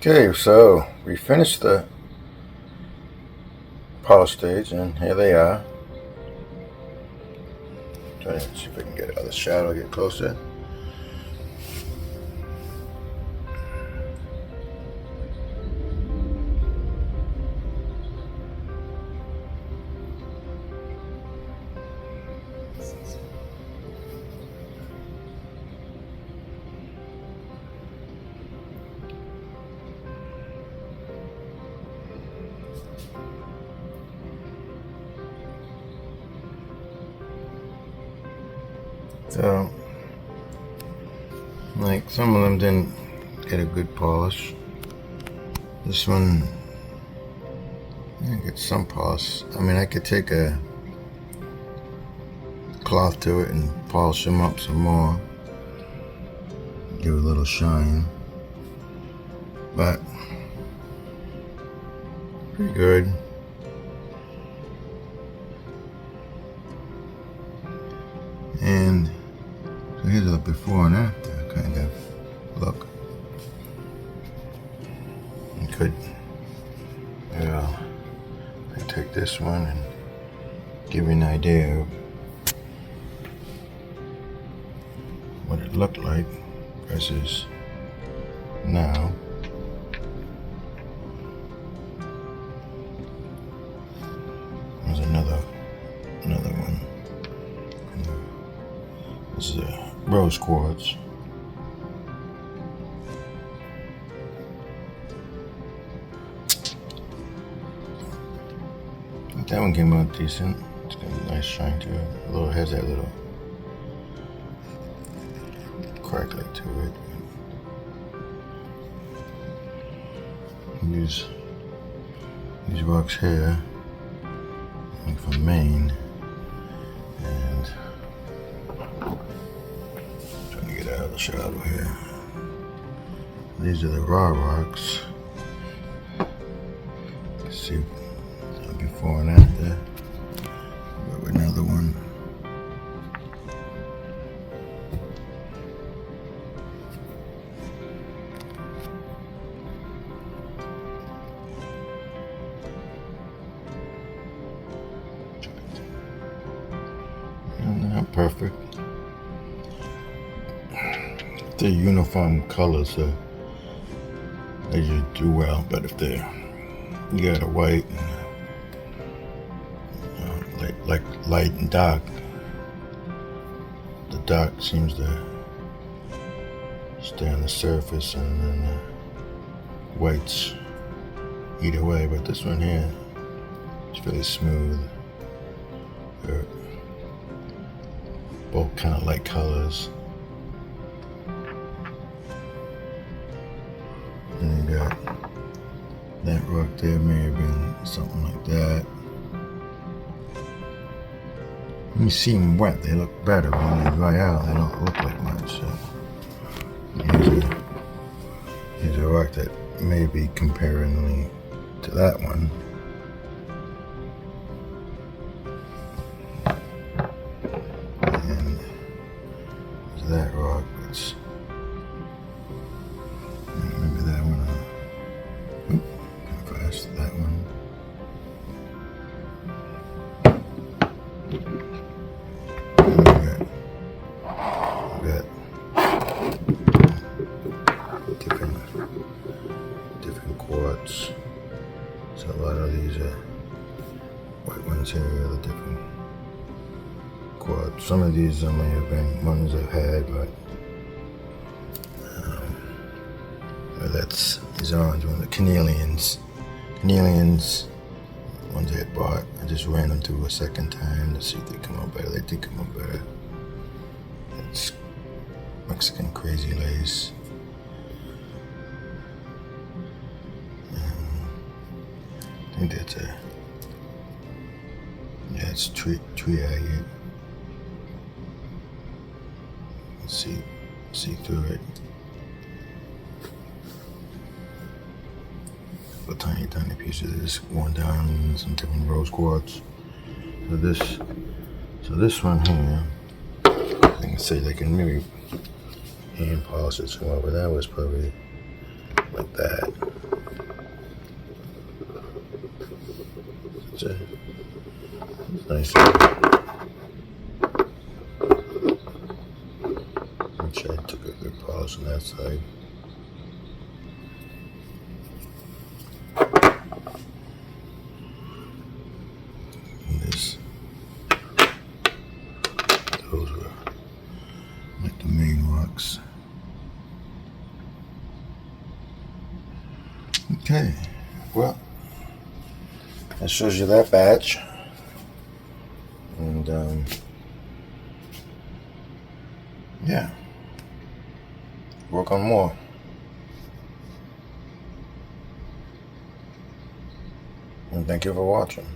Okay, so we finished the polish stage, and here they are. Try to see if I can get another shadow, get closer. So, like, some of them didn't get a good polish. This one, I get some polish. I mean, I could take a cloth to it and polish them up some more, give it a little shine, but pretty good. And so here's a before and after kind of look. You could, I take this one and give you an idea of what it looked like versus now. There's another one. This is a rose quartz. That one came out decent. It's got a nice shine to it. Has that little crackling to it. Use these rocks here, like from Maine, and trying to get out of the shadow here. These are the raw rocks. Let's see before and after. Got another one. Not perfect. They're uniform colors, so they just do well. But if you got a white, like light and dark, the dark seems to stay on the surface, and then the whites eat away. But this one here, it's really smooth. They're both kind of light colors. And you got that rock there, may have been something like that. When you see them wet, they look better. When they dry out, they don't look like much. So here's a rock that may be comparingly to that one. And there's that rock. It's maybe that one. Kind of fast. That one. Different quartz. So a lot of these are white ones here, the different quartz. Some of these may have been ones I've had, but that's these orange ones, the Canelians, ones I had bought. I just ran them through a second time to see if they come out better. They did come out better. It's Mexican crazy lace. I think that's it's tree agate. See through it. A tiny pieces of this worn down, and some different rose quartz. So this one here, I can say they can maybe hand polish it some more, but that was probably like that. a nice. Make sure I took a good polish on that side. And those were like the main rocks. Okay, well, that shows you that batch. And yeah, work on more. And thank you for watching.